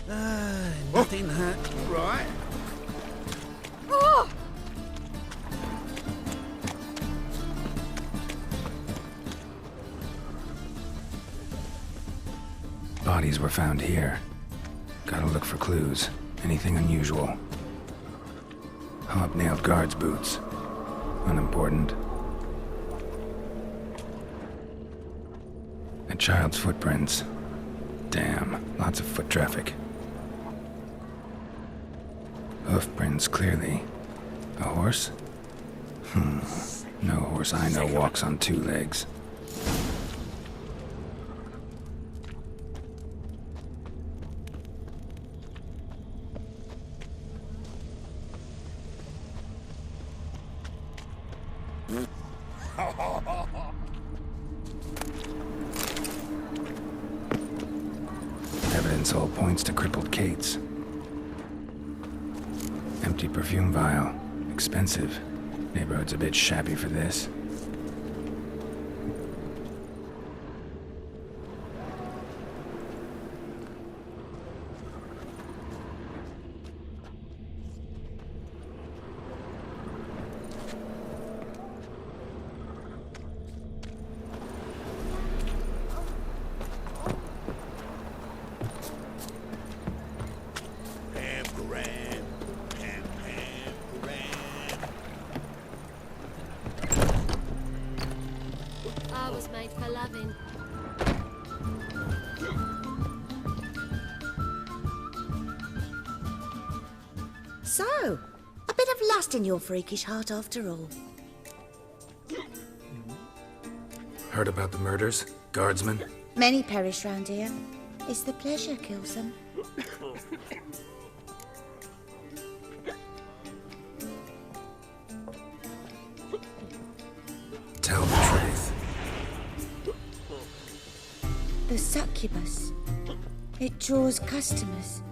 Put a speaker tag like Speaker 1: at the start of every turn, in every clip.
Speaker 1: Nothing hurt. Right.
Speaker 2: Oh!
Speaker 3: Bodies were found here. Gotta look for clues. Anything unusual. Hobnailed guards' boots. Unimportant. A child's footprints. Damn, lots of foot traffic. Hoof prints, clearly. A horse? No horse I know walks on two legs. Evidence all points to crippled Kate's. Empty perfume vial. Expensive. Neighborhood's a bit shabby for this.
Speaker 2: I was made for loving.
Speaker 4: So, a bit of lust in your freakish heart after all.
Speaker 3: Heard about the murders? Guardsmen?
Speaker 4: Many perish round here. It's the pleasure kills them.
Speaker 3: Tell the truth.
Speaker 4: The succubus. It draws customers.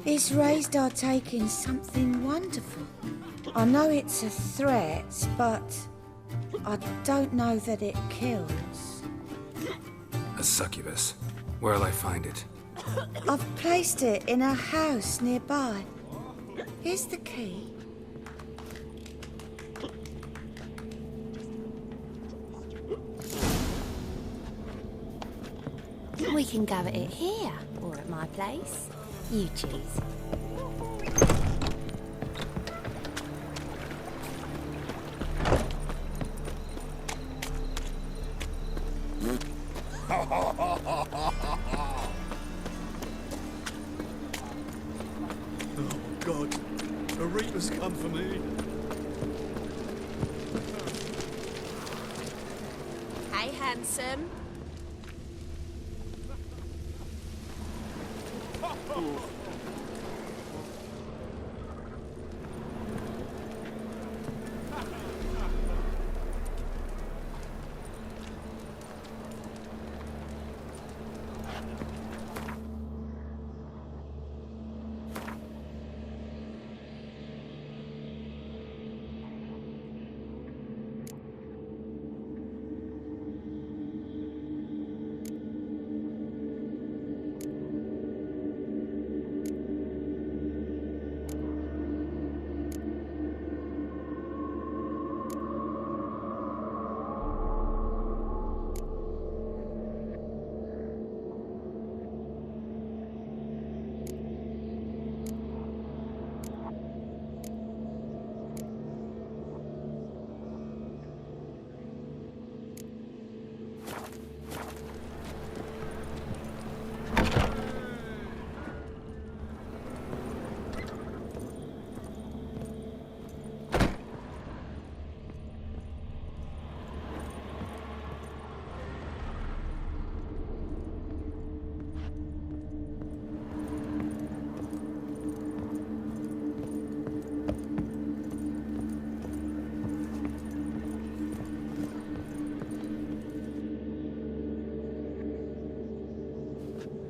Speaker 4: It's raised our take in something wonderful. I know it's a threat, but I don't know that it kills.
Speaker 3: A succubus. Where'll I find it?
Speaker 4: I've placed it in a house nearby. Here's the key.
Speaker 2: We can go at it here, or at my place. You choose.
Speaker 1: Oh, God. The Reaper's come for me.
Speaker 2: Hey, handsome.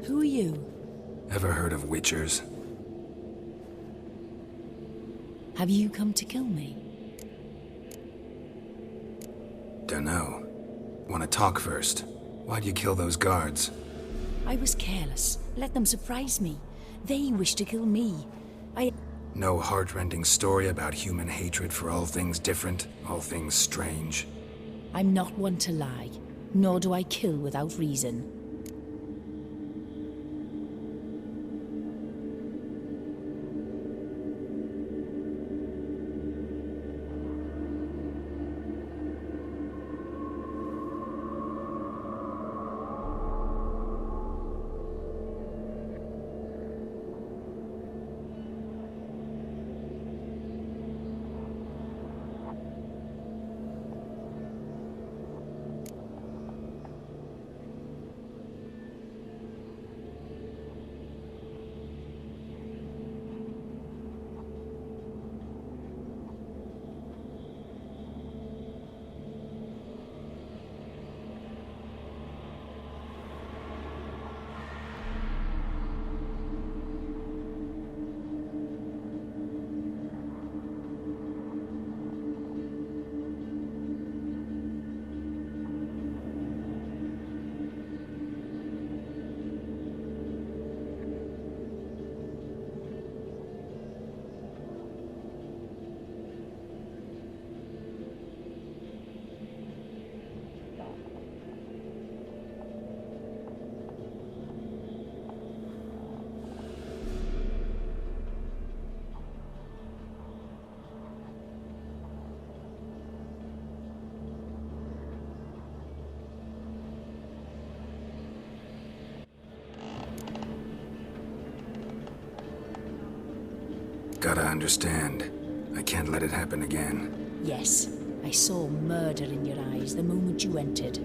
Speaker 5: Who are you?
Speaker 3: Ever heard of witchers?
Speaker 5: Have you come to kill me?
Speaker 3: Dunno. Wanna talk first? Why'd you kill those guards?
Speaker 5: I was careless. Let them surprise me. They wish to kill me.
Speaker 3: No heartrending story about human hatred for all things different, all things strange.
Speaker 5: I'm not one to lie, nor do I kill without reason.
Speaker 3: Gotta understand. I can't let it happen again.
Speaker 5: Yes, I saw murder in your eyes the moment you entered.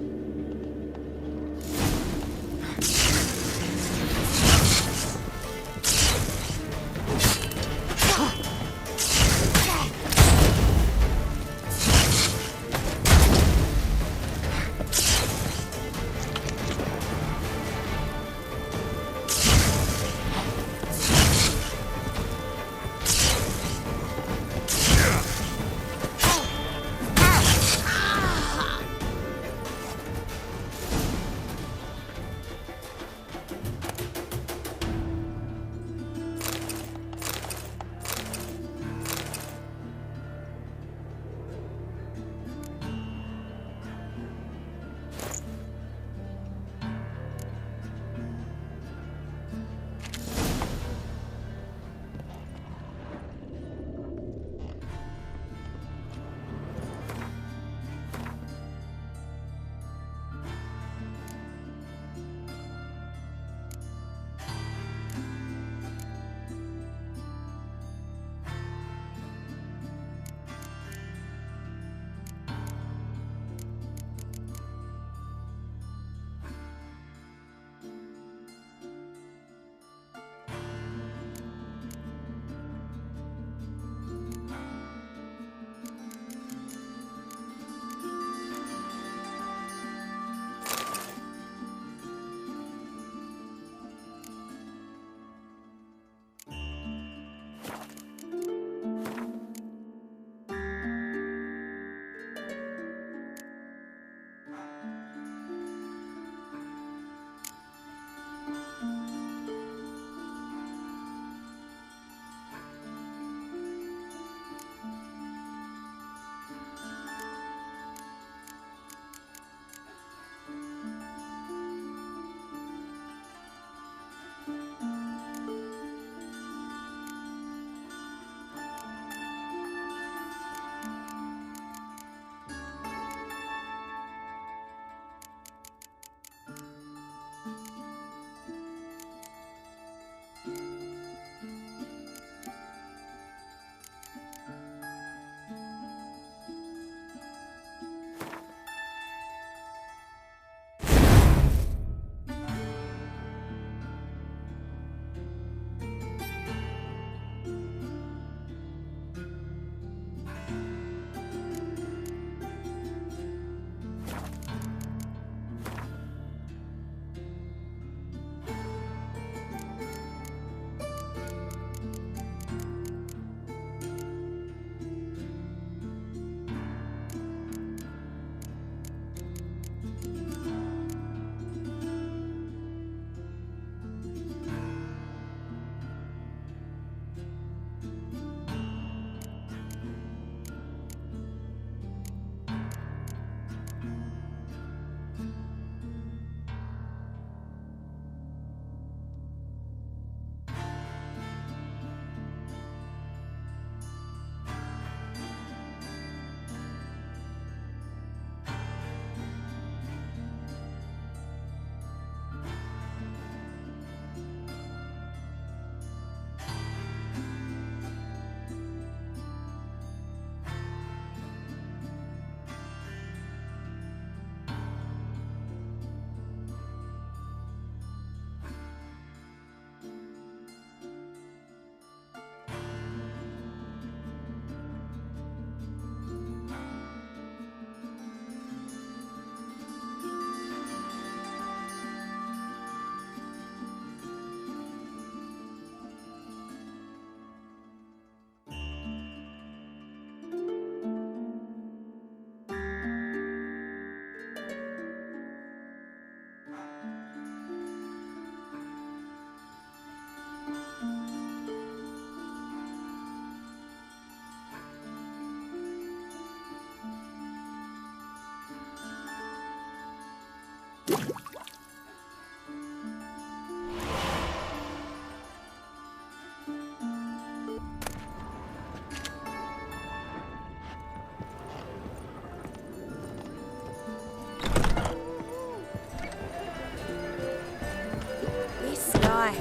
Speaker 4: Why?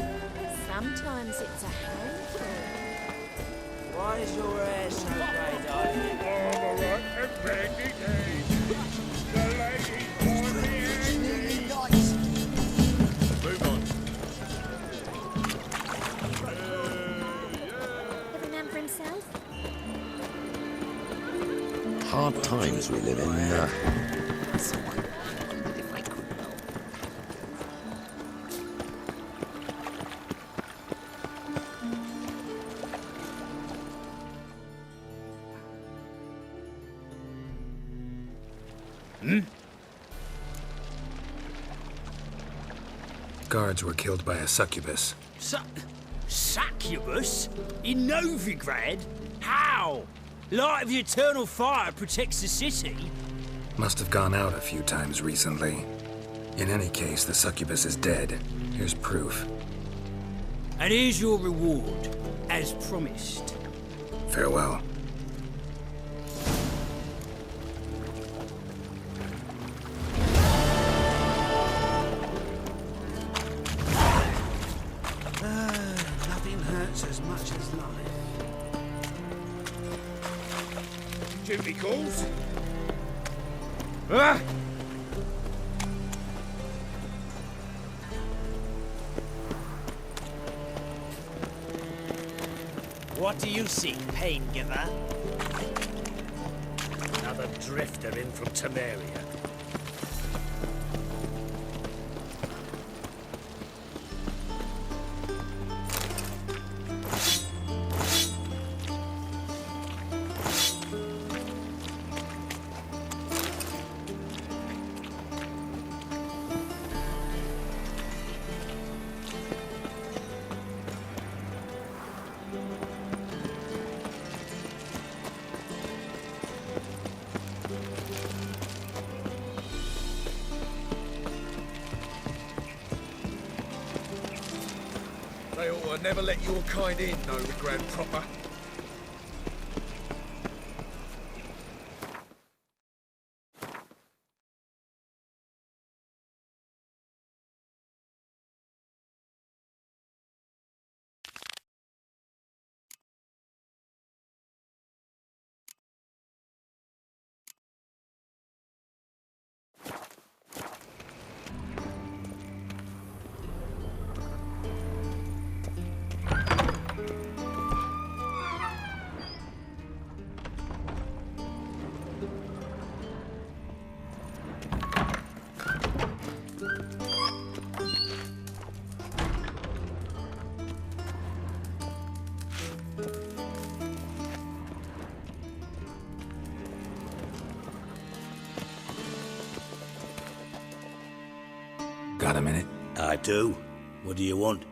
Speaker 2: Sometimes it's a handful.
Speaker 6: Why is your hair so grey, darling?
Speaker 1: Move on.
Speaker 2: Every man for himself.
Speaker 7: Hard times we live in.
Speaker 3: Guards were killed by a succubus.
Speaker 6: Succubus? In Novigrad? How? Light of the eternal fire protects the city?
Speaker 3: Must have gone out a few times recently. In any case, the succubus is dead. Here's proof.
Speaker 6: And here's your reward, as promised.
Speaker 3: Farewell.
Speaker 6: Nothing hurts as much as life.
Speaker 1: Duty calls.
Speaker 6: Ah! What do you seek, pain giver?
Speaker 8: Another drifter in from Temeria.
Speaker 1: They ought to never let your kind in, Novigrad proper.
Speaker 3: Got a minute?
Speaker 8: I do. What do you want?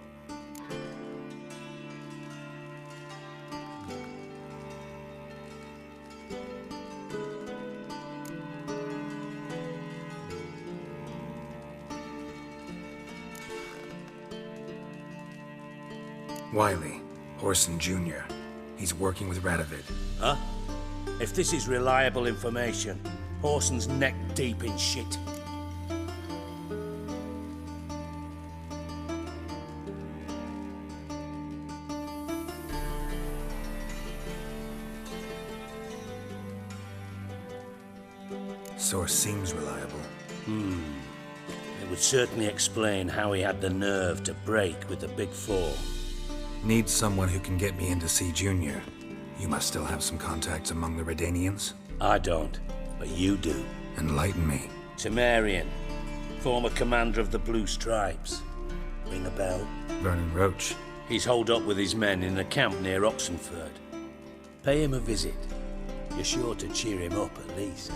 Speaker 3: Wiley, Horson Jr. He's working with Radovid.
Speaker 8: Huh? If this is reliable information, Horson's neck deep in shit.
Speaker 3: Source seems reliable.
Speaker 8: It would certainly explain how he had the nerve to break with the Big Four.
Speaker 3: Need someone who can get me in to see Junior. You must still have some contacts among the Redanians.
Speaker 8: I don't, but you do.
Speaker 3: Enlighten me.
Speaker 8: Temerian, former commander of the Blue Stripes. Ring a bell?
Speaker 3: Vernon Roach.
Speaker 8: He's holed up with his men in a camp near Oxenford. Pay him a visit. You're sure to cheer him up at least.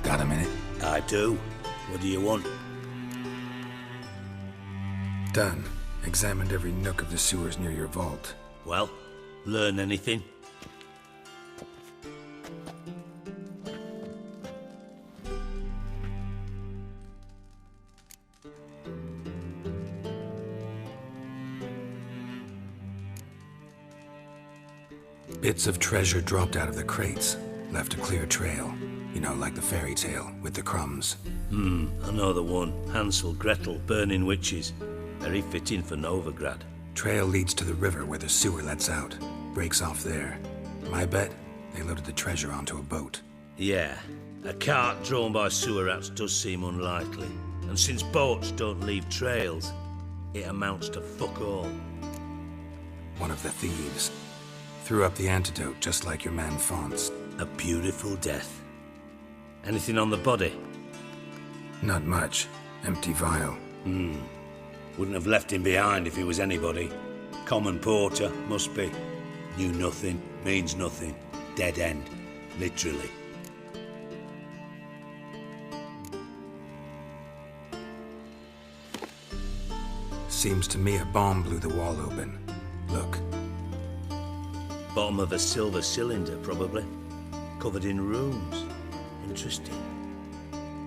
Speaker 3: Got a minute?
Speaker 8: I do. What do you want?
Speaker 3: Done. Examined every nook of the sewers near your vault.
Speaker 8: Well, learn anything?
Speaker 3: Bits of treasure dropped out of the crates, left a clear trail. You know, like the fairy tale with the crumbs.
Speaker 8: I know the one. Hansel, Gretel, burning witches. Very fitting for Novigrad.
Speaker 3: Trail leads to the river where the sewer lets out. Breaks off there. My bet, they loaded the treasure onto a boat.
Speaker 8: Yeah, a cart drawn by sewer rats does seem unlikely. And since boats don't leave trails, it amounts to fuck all.
Speaker 3: One of the thieves. Threw up the antidote just like your man Fonts.
Speaker 8: A beautiful death. Anything on the body?
Speaker 3: Not much. Empty vial.
Speaker 8: Wouldn't have left him behind if he was anybody. Common porter, must be. Knew nothing, means nothing. Dead end. Literally.
Speaker 3: Seems to me a bomb blew the wall open. Look.
Speaker 8: Bottom of a silver cylinder, probably. Covered in runes. Interesting.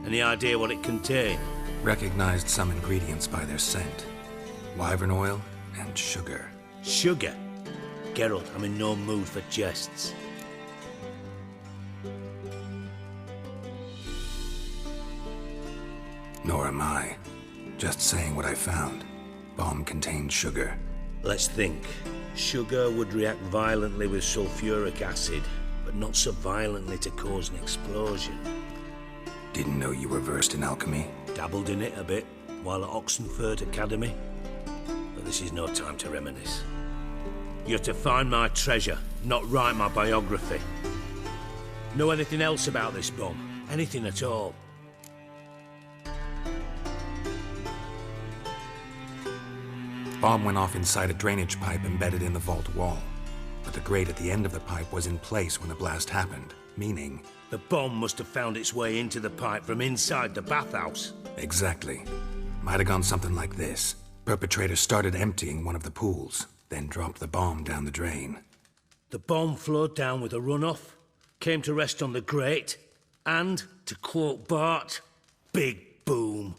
Speaker 8: Any idea what it contained?
Speaker 3: Recognized some ingredients by their scent. Wyvern oil and sugar.
Speaker 8: Sugar? Geralt, I'm in no mood for jests.
Speaker 3: Nor am I. Just saying what I found. Bomb contained sugar.
Speaker 8: Let's think. Sugar would react violently with sulfuric acid, but not so violently to cause an explosion.
Speaker 3: Didn't know you were versed in alchemy.
Speaker 8: Dabbled in it a bit while at Oxenford Academy. But this is no time to reminisce. You're to find my treasure, not write my biography. Know anything else about this bomb? Anything at all?
Speaker 3: Bomb went off inside a drainage pipe embedded in the vault wall. But the grate at the end of the pipe was in place when the blast happened, meaning...
Speaker 8: The bomb must have found its way into the pipe from inside the bathhouse.
Speaker 3: Exactly. Might have gone something like this. Perpetrator started emptying one of the pools, then dropped the bomb down the drain.
Speaker 8: The bomb flowed down with a runoff, came to rest on the grate, and, to quote Bart, big boom.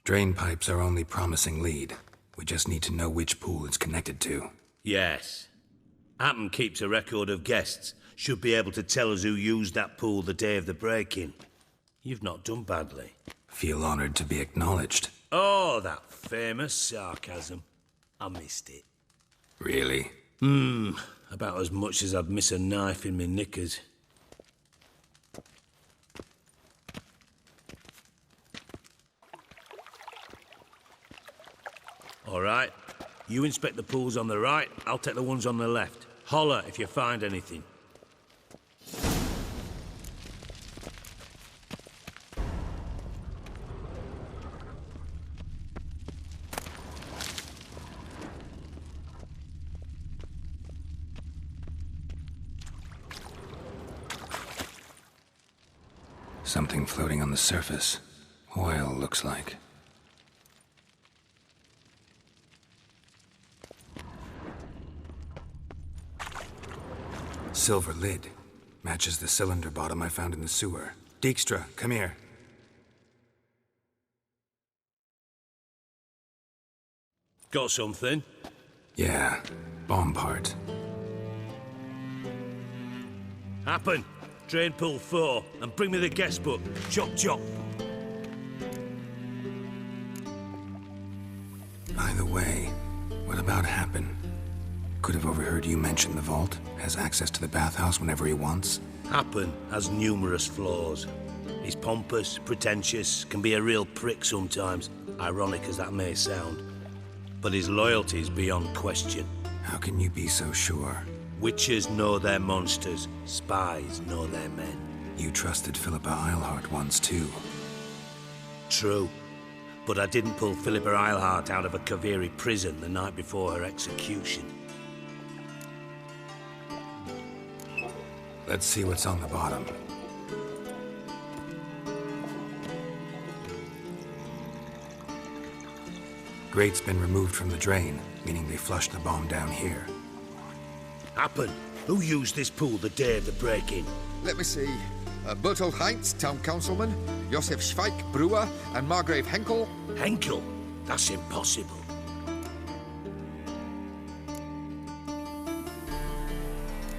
Speaker 3: Drain pipes are only promising lead. We just need to know which pool it's connected to.
Speaker 8: Yes. Appen keeps a record of guests. Should be able to tell us who used that pool the day of the break-in. You've not done badly.
Speaker 3: Feel honored to be acknowledged.
Speaker 8: Oh, that famous sarcasm. I missed it.
Speaker 3: Really?
Speaker 8: About as much as I'd miss a knife in me knickers. All right. You inspect the pools on the right, I'll take the ones on the left. Holler if you find anything.
Speaker 3: Something floating on the surface. Oil, looks like. Silver lid. Matches the cylinder bottom I found in the sewer. Dijkstra, come here.
Speaker 8: Got something?
Speaker 3: Yeah, bomb part.
Speaker 8: Happen. Drain pool 4, and bring me the guest book. Chop chop.
Speaker 3: Either way, what about Happen? Could have overheard you mention the vault. Has access to the bathhouse whenever he wants.
Speaker 8: Happen has numerous flaws. He's pompous, pretentious, can be a real prick sometimes, ironic as that may sound. But his loyalty is beyond question.
Speaker 3: How can you be so sure?
Speaker 8: Witches know their monsters, spies know their men.
Speaker 3: You trusted Philippa Eilhart once too.
Speaker 8: True. But I didn't pull Philippa Eilhart out of a Kaviri prison the night before her execution.
Speaker 3: Let's see what's on the bottom. Grate's been removed from the drain, meaning they flushed the bomb down here.
Speaker 8: Happen. Who used this pool the day of the break-in?
Speaker 1: Let me see.
Speaker 9: Bertolt Heinz, town councilman, Josef Schweik, brewer, and Margrave Henkel.
Speaker 8: Henkel? That's impossible.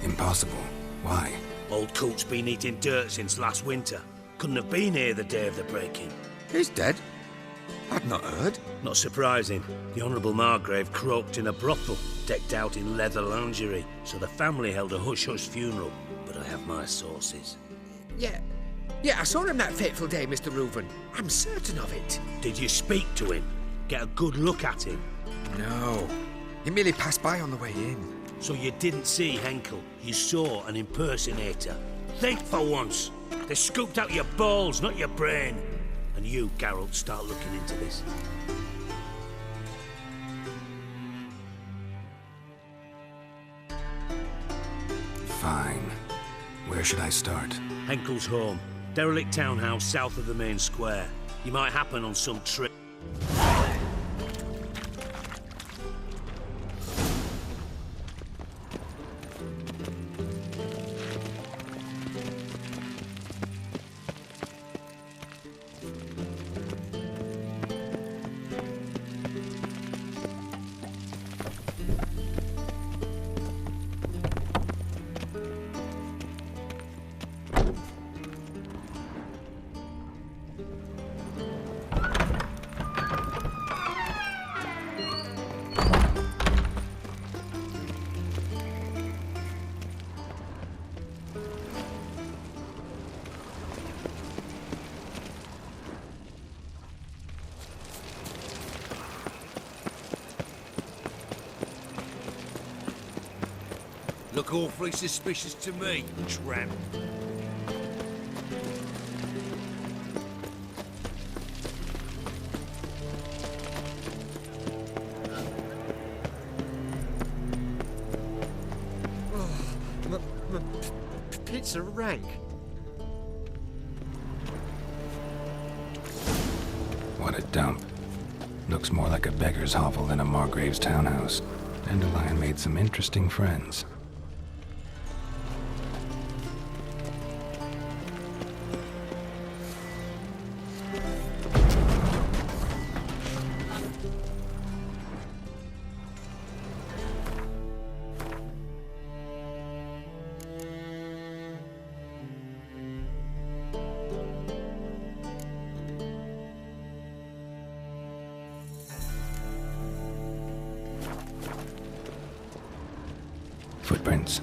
Speaker 3: Impossible. Why?
Speaker 8: Old Coot's been eating dirt since last winter. Couldn't have been here the day of the break-in.
Speaker 9: He's dead? I'd not heard.
Speaker 8: Not surprising. The Honourable Margrave croaked in a brothel, decked out in leather lingerie, so the family held a hush-hush funeral. But I have my sources.
Speaker 10: Yeah, I saw him that fateful day, Mr. Reuven. I'm certain of it.
Speaker 8: Did you speak to him? Get a good look at him?
Speaker 9: No. He merely passed by on the way in.
Speaker 8: So you didn't see Henkel, you saw an impersonator. Think for once. They scooped out your balls, not your brain. And you, Geralt, start looking into this.
Speaker 3: Fine. Where should I start?
Speaker 8: Henkel's home. Derelict townhouse south of the main square. You might happen on some trip.
Speaker 6: Look awfully suspicious to me, tramp.
Speaker 10: Pizza rank.
Speaker 3: What a dump. Looks more like a beggar's hovel than a Margrave's townhouse. Dandelion made some interesting friends. Footprints.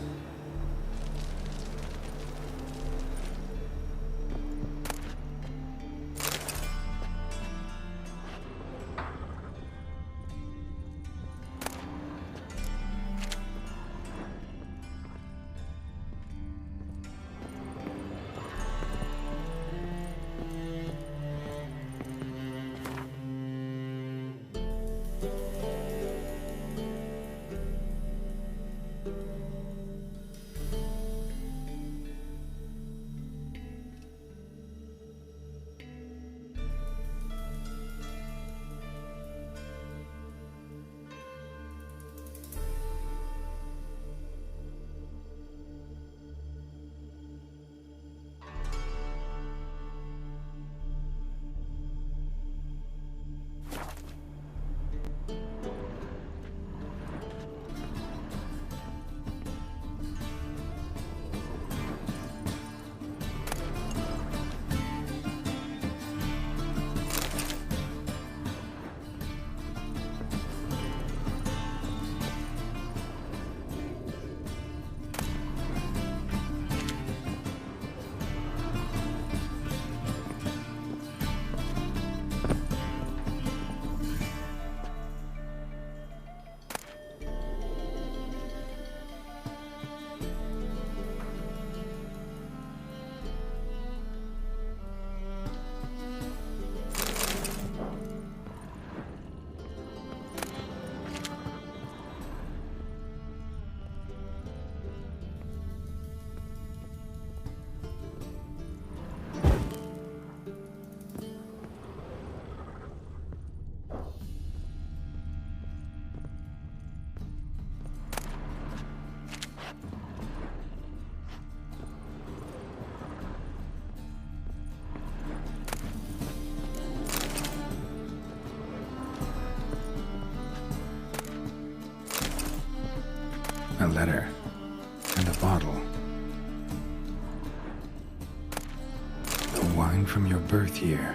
Speaker 3: letter. And a bottle. The wine from your birth year.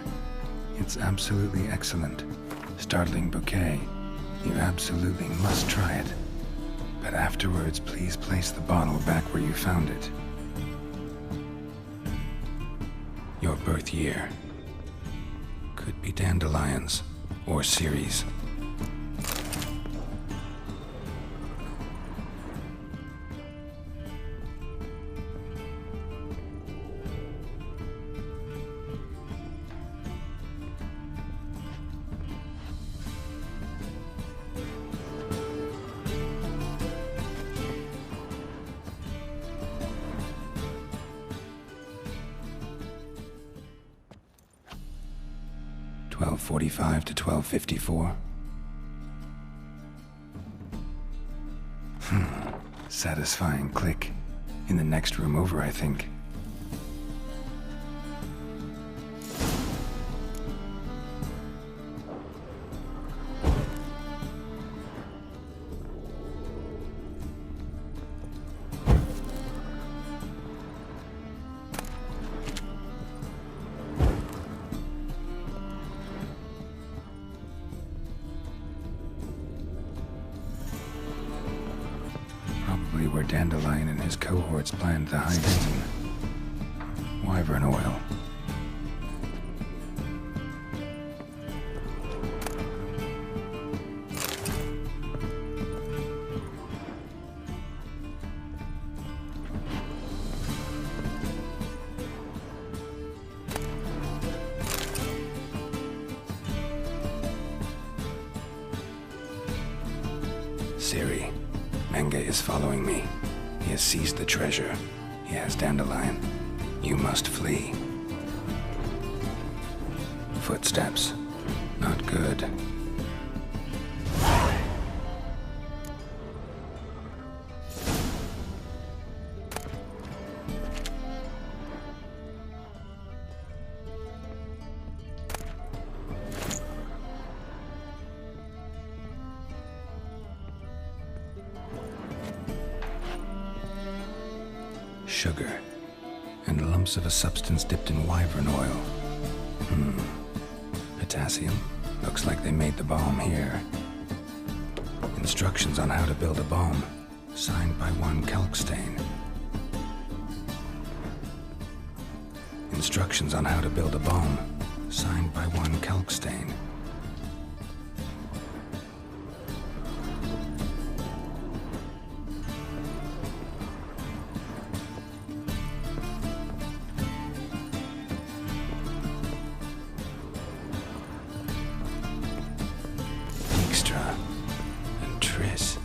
Speaker 3: It's absolutely excellent. Startling bouquet. You absolutely must try it. But afterwards, please place the bottle back where you found it. Your birth year. Could be dandelions or Ceres. .45 to 12:54. Satisfying click. In the next room over, I think. Where Dandelion and his cohorts planned the hiding. Wyvern oil. Ciri. Menge is following me. He has seized the treasure. He has Dandelion. You must flee. Footsteps. Not good. Sugar, and lumps of a substance dipped in wyvern oil. Potassium. Looks like they made the bomb here. Instructions on how to build a bomb, signed by one Kalkstein. Instructions on how to build a bomb, signed by one Kalkstein. And Triss.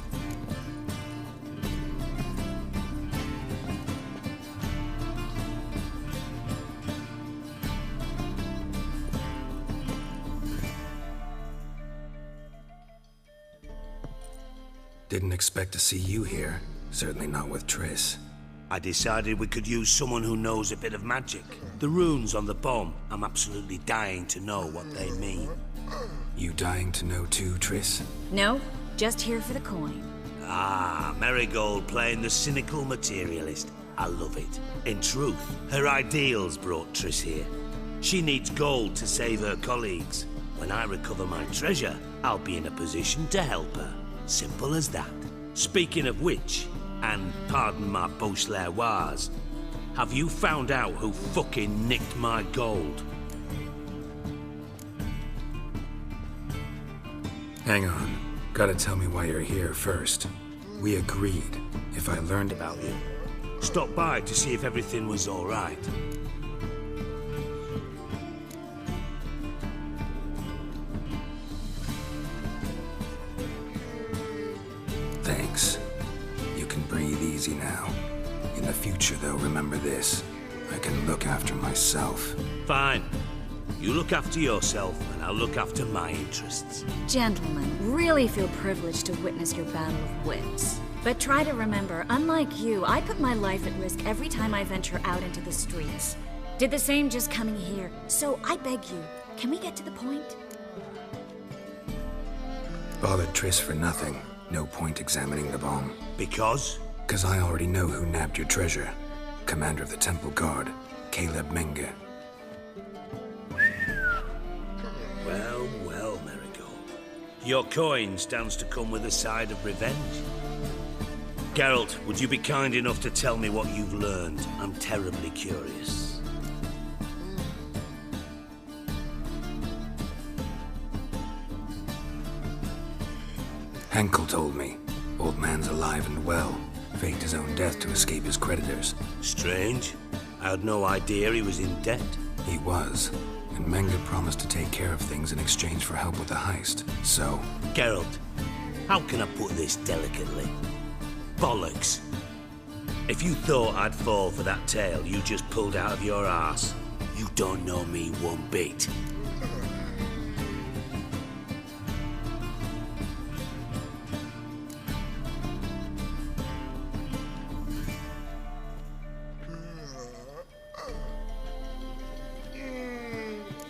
Speaker 3: Didn't expect to see you here. Certainly not with Triss.
Speaker 8: I decided we could use someone who knows a bit of magic. The runes on the bomb, I'm absolutely dying to know what they mean.
Speaker 3: You dying to know too, Triss?
Speaker 11: No, just here for the coin.
Speaker 8: Ah, Marigold playing the cynical materialist. I love it. In truth, her ideals brought Triss here. She needs gold to save her colleagues. When I recover my treasure, I'll be in a position to help her. Simple as that. Speaking of which, and pardon my Beauclervoise, have you found out who fucking nicked my gold?
Speaker 3: Hang on. Gotta tell me why you're here first. We agreed. If I learned about you.
Speaker 8: Stopped by to see if everything was all right.
Speaker 3: Thanks. You can breathe easy now. In the future, though, remember this. I can look after myself.
Speaker 8: Fine. You look after yourself, and I'll look after my interests.
Speaker 11: Gentlemen, really feel privileged to witness your battle of wits. But try to remember, unlike you, I put my life at risk every time I venture out into the streets. Did the same just coming here. So I beg you, can we get to the point?
Speaker 3: Bothered Triss for nothing. No point examining the bomb.
Speaker 8: Because?
Speaker 3: Because I already know who nabbed your treasure. Commander of the Temple Guard, Caleb Menge.
Speaker 8: Well, well, Marigold. Your coin stands to come with a side of revenge. Geralt, would you be kind enough to tell me what you've learned? I'm terribly curious.
Speaker 3: Henkel told me. Old man's alive and well. Faked his own death to escape his creditors.
Speaker 8: Strange. I had no idea he was in debt.
Speaker 3: He was. And Menge promised to take care of things in exchange for help with the heist. So...
Speaker 8: Geralt, how can I put this delicately? Bollocks. If you thought I'd fall for that tale you just pulled out of your arse, you don't know me one bit.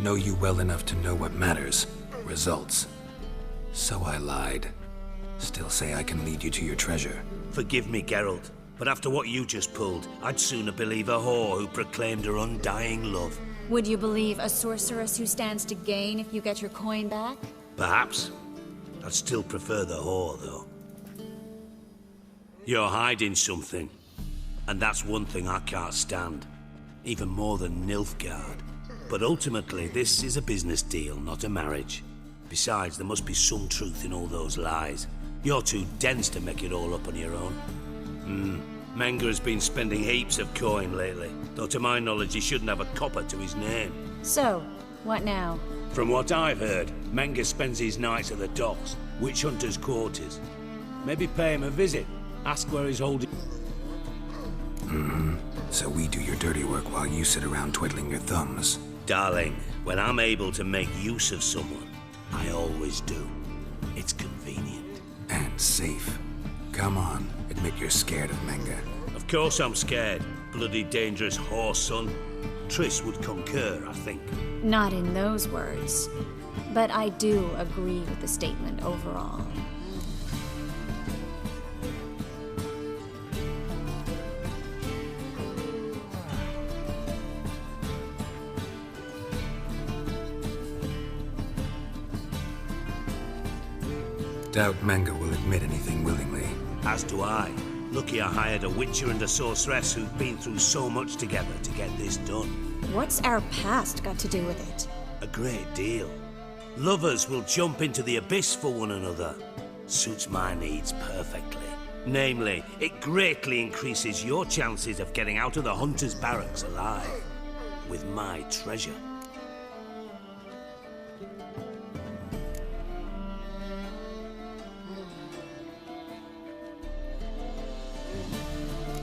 Speaker 3: Know you well enough to know what matters. Results. So I lied. Still say I can lead you to your treasure.
Speaker 8: Forgive me, Geralt, but after what you just pulled, I'd sooner believe a whore who proclaimed her undying love.
Speaker 11: Would you believe a sorceress who stands to gain if you get your coin back?
Speaker 8: Perhaps. I'd still prefer the whore, though. You're hiding something, and that's one thing I can't stand. Even more than Nilfgaard. But ultimately, this is a business deal, not a marriage. Besides, there must be some truth in all those lies. You're too dense to make it all up on your own. Menge has been spending heaps of coin lately, though to my knowledge he shouldn't have a copper to his name.
Speaker 11: So, what now?
Speaker 8: From what I've heard, Menge spends his nights at the docks, witch hunters' quarters. Maybe pay him a visit, ask where he's holding...
Speaker 3: So we do your dirty work while you sit around twiddling your thumbs.
Speaker 8: Darling, when I'm able to make use of someone, I always do. It's convenient.
Speaker 3: And safe. Come on, admit you're scared of Menge.
Speaker 8: Of course I'm scared. Bloody dangerous whore son. Triss would concur, I think.
Speaker 11: Not in those words. But I do agree with the statement overall.
Speaker 3: Doubt Menge will admit anything willingly.
Speaker 8: As do I. Lucky I hired a witcher and a sorceress who've been through so much together to get this done.
Speaker 11: What's our past got to do with it?
Speaker 8: A great deal. Lovers will jump into the abyss for one another. Suits my needs perfectly. Namely, it greatly increases your chances of getting out of the hunter's barracks alive. With my treasure.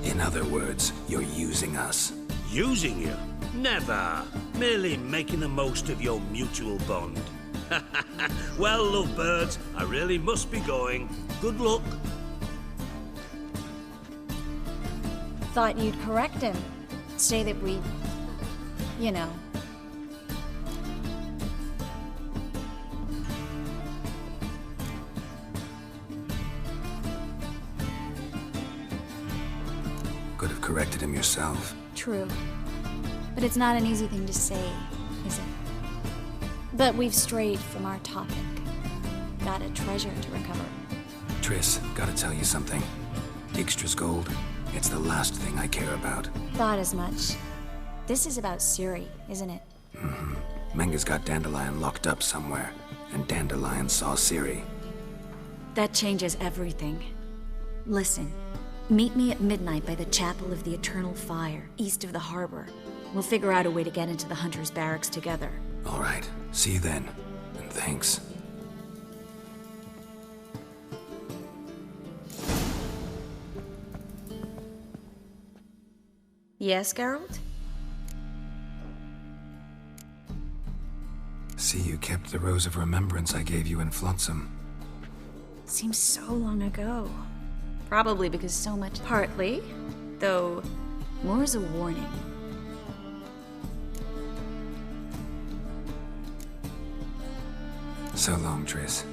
Speaker 3: In other words, you're using us.
Speaker 8: Using you? Never. Merely making the most of your mutual bond. Well, lovebirds, I really must be going. Good luck.
Speaker 11: Thought you'd correct him. Say that we... you know...
Speaker 3: Could have corrected him yourself.
Speaker 11: True. But it's not an easy thing to say, is it? But we've strayed from our topic. Got a treasure to recover.
Speaker 3: Triss, gotta tell you something. Dijkstra's gold, it's the last thing I care about.
Speaker 11: Thought as much. This is about Ciri, isn't it?
Speaker 3: Menge's got Dandelion locked up somewhere, and Dandelion saw Ciri.
Speaker 11: That changes everything. Listen. Meet me at midnight by the Chapel of the Eternal Fire, east of the harbor. We'll figure out a way to get into the Hunter's barracks together.
Speaker 3: All right, see you then, and thanks.
Speaker 11: Yes, Geralt?
Speaker 3: See, you kept the Rose of Remembrance I gave you in Flotsam.
Speaker 11: Seems so long ago. Probably because so much... Partly. Though, more as a warning.
Speaker 3: So long, Triss.